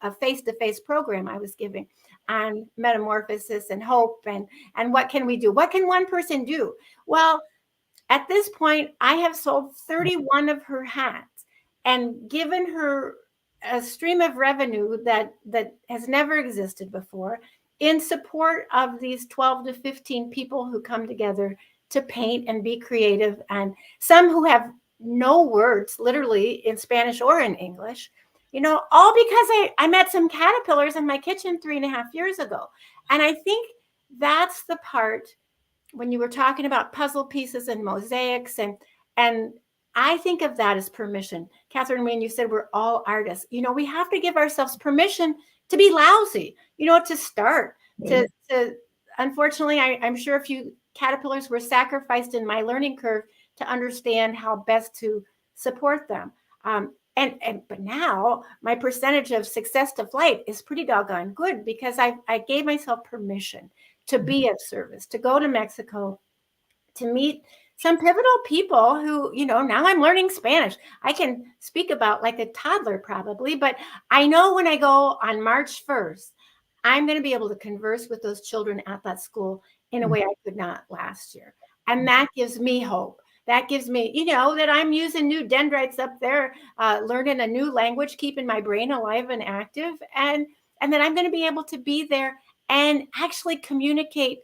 a face-to-face program I was giving on metamorphosis and hope and what can we do? What can one person do? Well, at this point, I have sold 31 of her hats and given her a stream of revenue that has never existed before in support of these 12 to 15 people who come together to paint and be creative, and some who have no words, literally in Spanish or in English, all because I met some caterpillars in my kitchen 3.5 years ago. And I think that's the part when you were talking about puzzle pieces and mosaics, and I think of that as permission. Catherine, when you said we're all artists, we have to give ourselves permission to be lousy, to start, to unfortunately, I'm sure a few caterpillars were sacrificed in my learning curve to understand how best to support them. But now my percentage of success to flight is pretty doggone good because I gave myself permission to be of service, to go to Mexico, to meet some pivotal people who, now I'm learning Spanish. I can speak about like a toddler probably, but I know when I go on March 1st, I'm going to be able to converse with those children at that school in a way I could not last year. And that gives me hope. That gives me, that I'm using new dendrites up there, learning a new language, keeping my brain alive and active. And then I'm going to be able to be there and actually communicate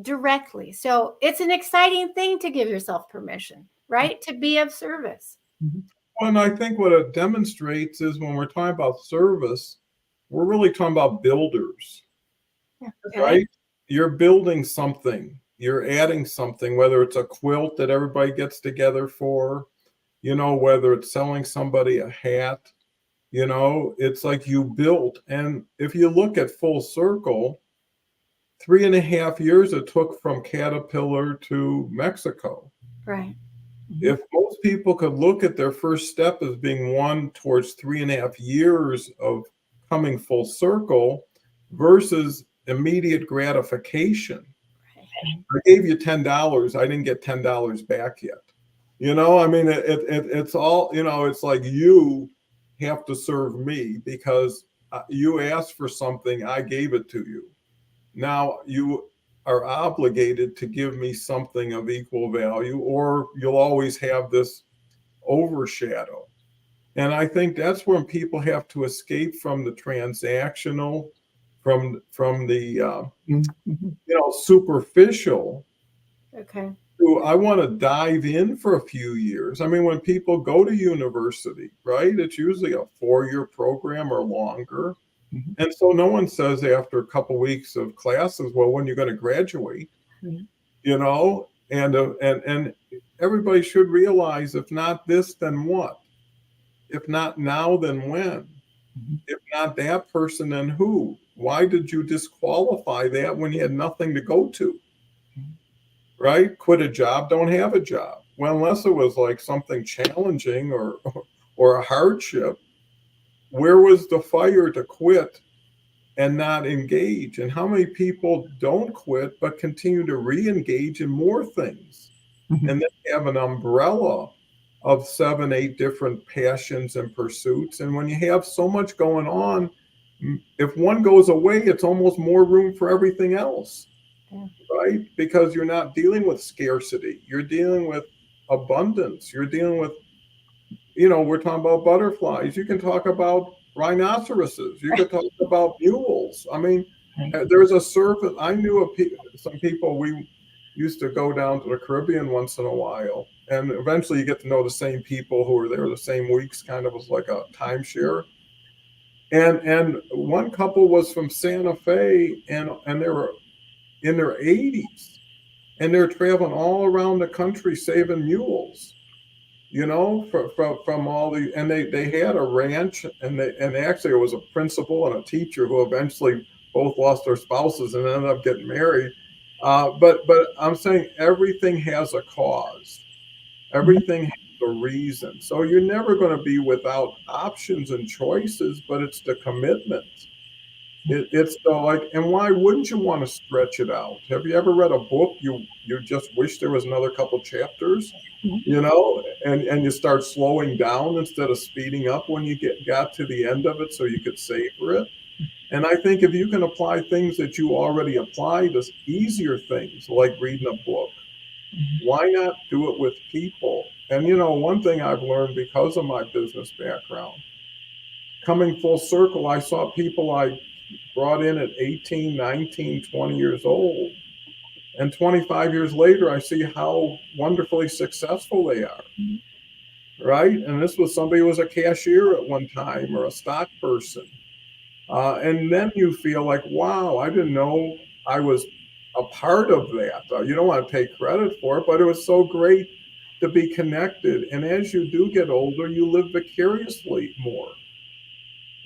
directly. So it's an exciting thing to give yourself permission, right? To be of service.
Well, and I think what it demonstrates is when we're talking about service, we're really talking about builders,
Okay.
right? You're building something. You're adding something, whether it's a quilt that everybody gets together for, whether it's selling somebody a hat, it's like you built. And if you look at full circle, 3.5 years it took from Caterpillar to Mexico.
Right.
If most people could look at their first step as being one towards 3.5 years of coming full circle versus immediate gratification. I gave you $10. I didn't get $10 back yet. It's all, it's like you have to serve me because you asked for something. I gave it to you. Now you are obligated to give me something of equal value, or you'll always have this overshadow. And I think that's when people have to escape from the transactional, from the superficial.
Okay.
I want to dive in for a few years. I mean, when people go to university, right, it's usually a 4-year program or longer. And so no one says after a couple weeks of classes, well, when you're going to graduate, and everybody should realize if not this, then what? If not now, then when? If not that person, then who? Why did you disqualify that when you had nothing to go to? Right? Quit a job, don't have a job. Well, unless it was like something challenging or a hardship, where was the fire to quit and not engage? And how many people don't quit but continue to re-engage in more things? And then have an umbrella of 7, 8 different passions and pursuits. And when you have so much going on, if one goes away, it's almost more room for everything else. Right? Because you're not dealing with scarcity. You're dealing with abundance. You're dealing with, we're talking about butterflies. You can talk about rhinoceroses. You could talk about mules. I mean,
Right.
there's a service. I knew some people. We used to go down to the Caribbean once in a while, and eventually you get to know the same people who are there the same weeks. Kind of was like a timeshare. And one couple was from Santa Fe, and they were in their 80s, and they're traveling all around the country saving mules. From all the, and they had a ranch, and actually it was a principal and a teacher who eventually both lost their spouses and ended up getting married. But I'm saying everything has a cause. Everything has a reason. So you're never going to be without options and choices, but it's the commitment. It's the like, and why wouldn't you want to stretch it out? Have you ever read a book you just wish there was another couple chapters, and you start slowing down instead of speeding up when you got to the end of it so you could savor it? And I think if you can apply things that you already applied as easier things like reading a book, why not do it with people? And one thing I've learned because of my business background, coming full circle, I saw people I brought in at 18, 19, 20 years old. And 25 years later, I see how wonderfully successful they are. Right? And this was somebody who was a cashier at one time or a stock person. And then you feel like, wow, I didn't know I was a part of that. You don't want to take credit for it, but it was so great to be connected. And as you do get older, you live vicariously more.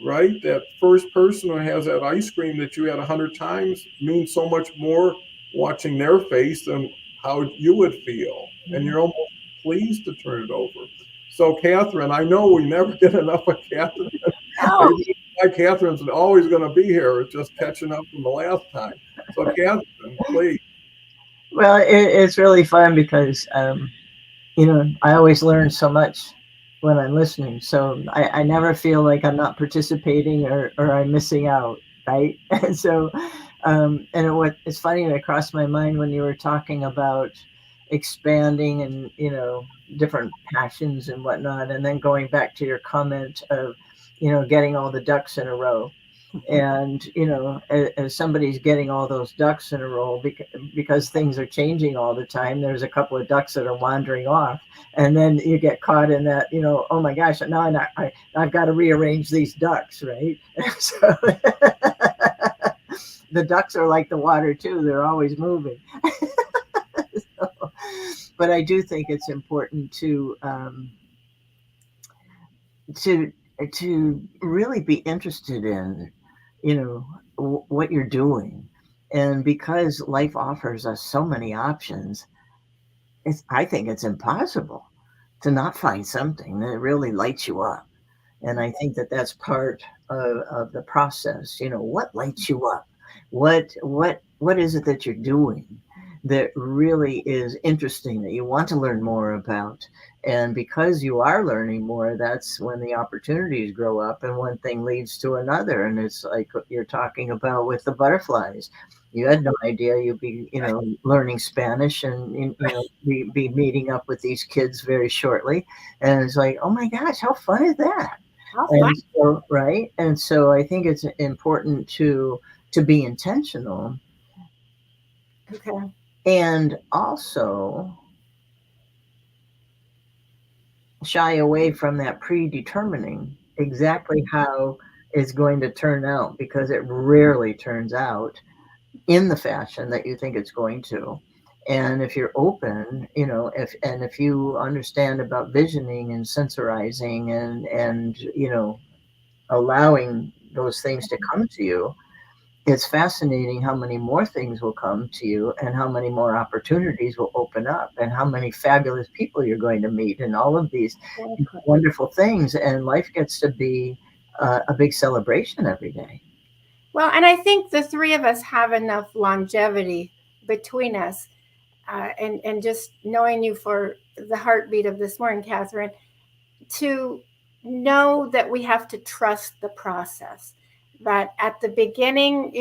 Right? That first person who has that ice cream that you had 100 times means so much more watching their face than how you would feel. And you're almost pleased to turn it over. So Catherine, I know we never get enough of Catherine.
Oh.
Catherine's always going to be here. It's just catching up from the last time. So Catherine, please.
Well, it's really fun because, I always learn so much when I'm listening. So I never feel like I'm not participating or I'm missing out, right? And so, and what it's funny, it crossed my mind when you were talking about expanding and, different passions and whatnot, and then going back to your comment of, getting all the ducks in a row. And as somebody's getting all those ducks in a row because things are changing all the time, there's a couple of ducks that are wandering off, and then you get caught in that, oh my gosh, now I've got to rearrange these ducks, right? So the ducks are like the water too, they're always moving. But I do think it's important to really be interested in what you're doing. And because life offers us so many options, I think it's impossible to not find something that really lights you up. And I think that that's part of the process. What lights you up? What is it that you're doing that really is interesting, that you want to learn more about? And because you are learning more, that's when the opportunities grow up and one thing leads to another. And it's like you're talking about with the butterflies. You had no idea you'd be, learning Spanish and, be meeting up with these kids very shortly. And it's like, oh my gosh, how fun is that? And so, right. And so I think it's important to be intentional.
Okay.
And also shy away from that predetermining exactly how it's going to turn out, because it rarely turns out in the fashion that you think it's going to. And if you're open, if you understand about visioning and sensorizing and allowing those things to come to you, it's fascinating how many more things will come to you and how many more opportunities will open up and how many fabulous people you're going to meet and all of these wonderful things. And life gets to be a big celebration every day.
Well, and I think the three of us have enough longevity between us, and just knowing you for the heartbeat of this morning, Catherine, to know that we have to trust the process. That at the beginning,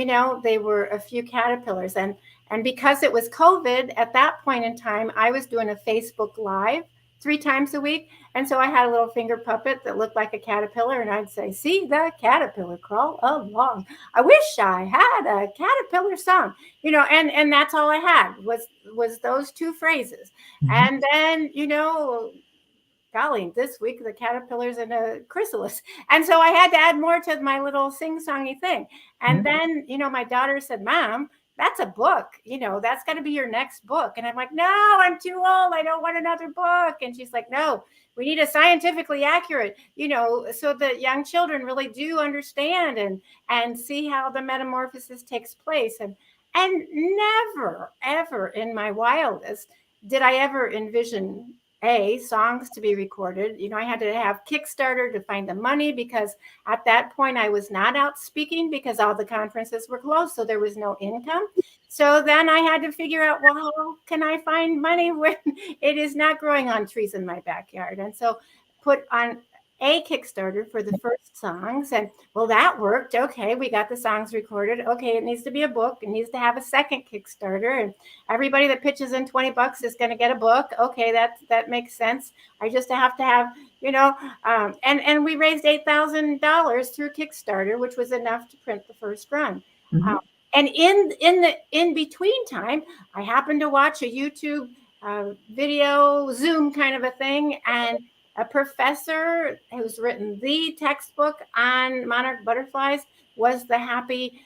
they were a few caterpillars, and because it was COVID at that point in time, I was doing a Facebook Live 3 times a week. And so I had a little finger puppet that looked like a caterpillar, and I'd say, "See the caterpillar crawl along. I wish I had a caterpillar song," and that's all I had was those 2 phrases.
Mhm.
And then, golly, this week the caterpillar's in a chrysalis. And so I had to add more to my little sing-songy thing. And then, my daughter said, "Mom, that's a book. That's got to be your next book." And I'm like, "No, I'm too old. I don't want another book." And she's like, "No, we need a scientifically accurate, so that young children really do understand and see how the metamorphosis takes place." And never, ever in my wildest did I ever envision songs to be recorded. I had to have Kickstarter to find the money, because at that point I was not out speaking because all the conferences were closed. So there was no income. So then I had to figure out, well, how can I find money when it is not growing on trees in my backyard? And so put on a Kickstarter for the first songs. And well, that worked. Okay, we got the songs recorded. Okay, it needs to be a book. It needs to have a second Kickstarter. And everybody that pitches in $20 is going to get a book. Okay, that makes sense. I just have to have, and we raised $8,000 through Kickstarter, which was enough to print the first run.
Mhm.
And in between time, I happened to watch a YouTube video, Zoom kind of a thing, and a professor who's written the textbook on monarch butterflies was the happy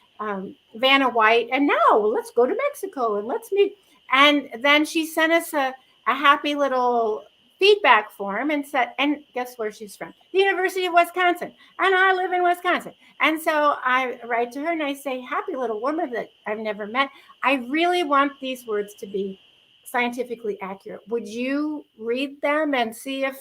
Vanna White. And now let's go to Mexico and let's meet. And then she sent us a happy little feedback form and said, and guess where she's from? The University of Wisconsin. And I live in Wisconsin. And so I write to her and I say, "Happy little woman that I've never met. I really want these words to be scientifically accurate. Would you read them and see if,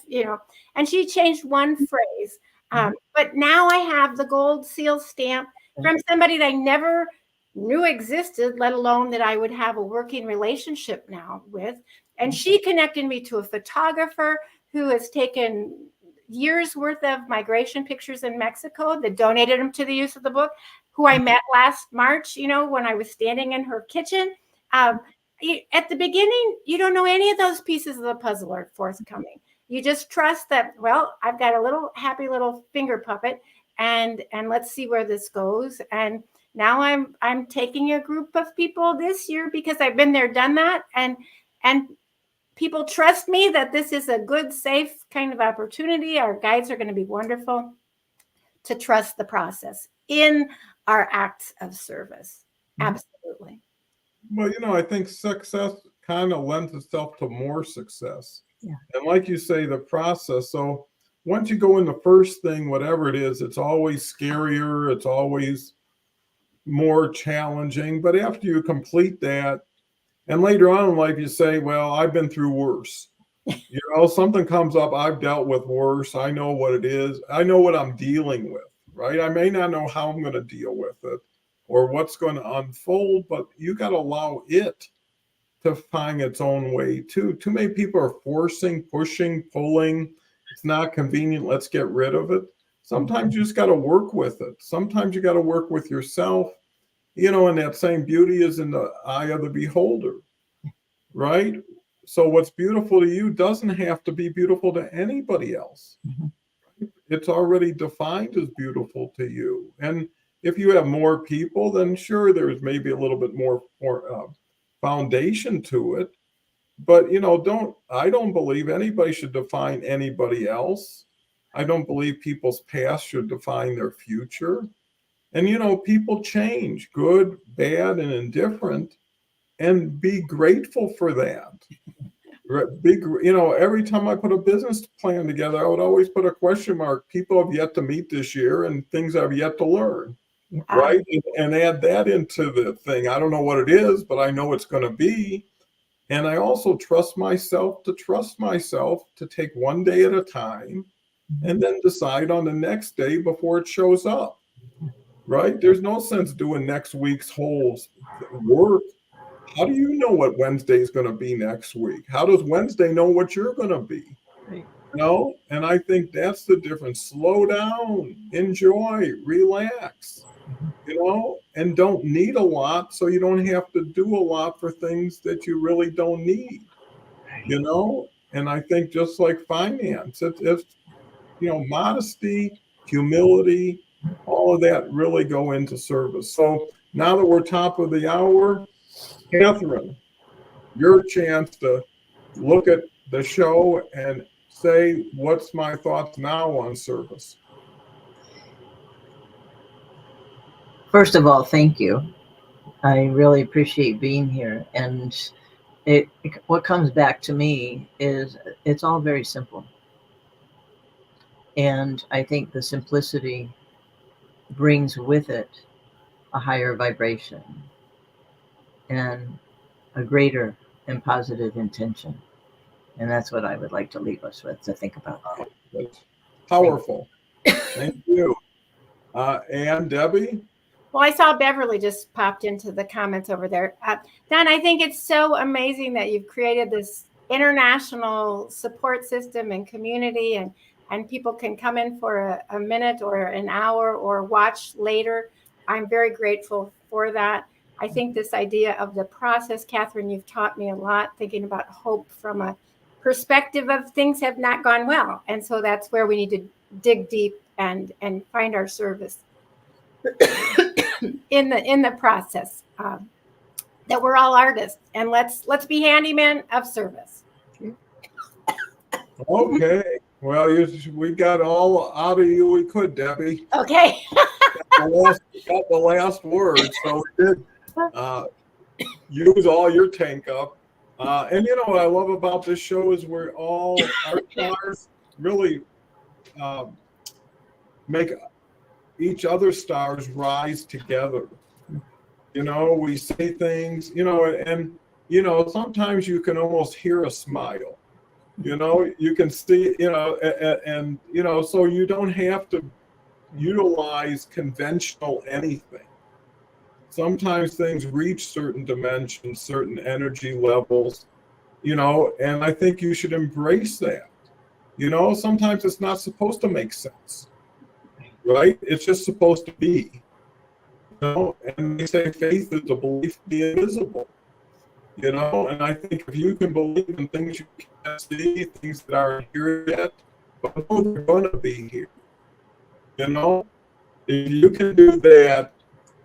and she changed one phrase. But now I have the gold seal stamp from somebody that I never knew existed, let alone that I would have a working relationship now with. And she connected me to a photographer who has taken years worth of migration pictures in Mexico that donated them to the use of the book, who I met last March, when I was standing in her kitchen. At the beginning, you don't know any of those pieces of the puzzle are forthcoming. You just trust that, well, I've got a little happy little finger puppet, and let's see where this goes. And now I'm taking a group of people this year because I've been there, done that, and people trust me that this is a good, safe kind of opportunity. Our guides are going to be wonderful, to trust the process in our acts of service. Absolutely.
Well, I think success kind of lends itself to more success.
Yeah.
And like you say, the process. So once you go in the first thing, whatever it is, it's always scarier. It's always more challenging. But after you complete that, and later on in life, you say, well, I've been through worse. Something comes up, I've dealt with worse. I know what it is. I know what I'm dealing with, right? I may not know how I'm going to deal with it or what's going to unfold, but you got to allow it to find its own way too. Too many people are forcing, pushing, pulling. It's not convenient. Let's get rid of it. Sometimes you just got to work with it. Sometimes you got to work with yourself. And that same beauty is in the eye of the beholder, right? So what's beautiful to you doesn't have to be beautiful to anybody else. It's already defined as beautiful to you. And if you have more people, then sure, there's maybe a little bit more foundation to it. But, I don't believe anybody should define anybody else. I don't believe people's past should define their future. And, people change, good, bad, and indifferent, and be grateful for that. Every time I put a business plan together, I would always put a question mark. People have yet to meet this year and things I've yet to learn, right? And add that into the thing. I don't know what it is, but I know it's going to be. And I also trust myself to take one day at a time and then decide on the next day before it shows up, right? There's no sense doing next week's whole work. How do you know what Wednesday is going to be next week? How does Wednesday know what you're going to be?
Right.
And I think that's the difference. Slow down, enjoy, relax, and don't need a lot, so you don't have to do a lot for things that you really don't need, And I think just like finance, it's modesty, humility, all of that really go into service. So now that we're top of the hour, Catherine, your chance to look at the show and say, what's my thoughts now on service?
First of all, thank you. I really appreciate being here. And what comes back to me is it's all very simple. And I think the simplicity brings with it a higher vibration and a greater and positive intention. And that's what I would like to leave us with, to think about.
That's powerful. Thank you. And Debbie?
Well, I saw Beverly just popped into the comments over there. Don, I think it's so amazing that you've created this international support system and community, and people can come in for a minute or an hour or watch later. I'm very grateful for that. I think this idea of the process, Catherine, you've taught me a lot, thinking about hope from a perspective of things have not gone well. And so that's where we need to dig deep and find our service in the process. That we're all artists, and let's be handyman of service.
Okay. Well, we got all out of you we could, Debbie.
Okay.
got the last word, so we did use all your tank up. And what I love about this show is we're all our stars really make each other's stars rise together. We say things, and sometimes you can almost hear a smile. You can see, and so you don't have to utilize conventional anything. Sometimes things reach certain dimensions, certain energy levels, and I think you should embrace that. Sometimes it's not supposed to make sense, right? It's just supposed to be. And they say faith is a belief to be invisible. And I think if you can believe in things you can't see, things that aren't here yet, but they're going to be here. If you can do that,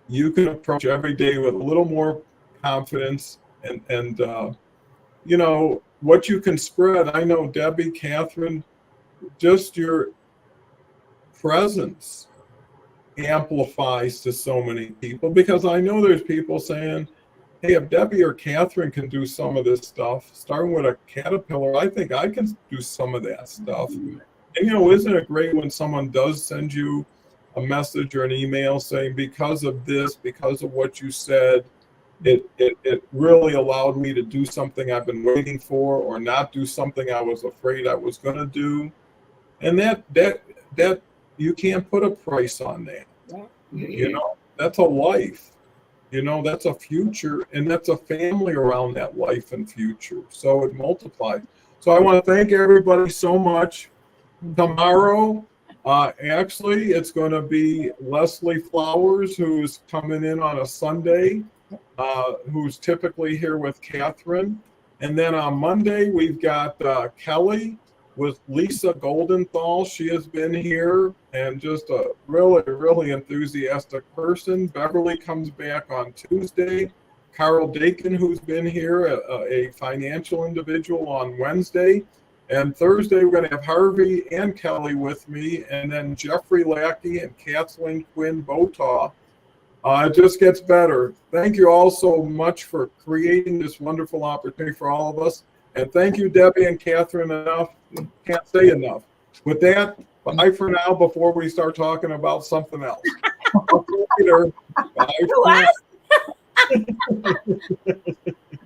you can approach every day with a little more confidence and what you can spread. I know Debbie, Catherine, just your presence amplifies to so many people, because I know there's people saying, hey, if Debbie or Catherine can do some of this stuff, starting with a caterpillar, I think I can do some of that stuff. And isn't it great when someone does send you a message or an email saying, because of this, because of what you said, it really allowed me to do something I've been waiting for, or not do something I was afraid I was going to do. And that you can't put a price on that. That's a life. That's a future, and that's a family around that life and future. So it multiplies. So I want to thank everybody so much. Tomorrow, actually, it's going to be Leslie Flowers, who's coming in on a Sunday, who's typically here with Catherine. And then on Monday, we've got Kelly with Lisa Goldenthal. She has been here and just a really, really enthusiastic person. Beverly comes back on Tuesday. Carol Dakin, who's been here, a financial individual, on Wednesday. And Thursday, we're going to have Harvey and Kelly with me, and then Jeffrey Lackey and Kathleen Quinn Botaw. It just gets better. Thank you all so much for creating this wonderful opportunity for all of us. And thank you, Debbie and Catherine, enough. Can't say enough. With that, bye for now before we start talking about something else. Later. Bye for now.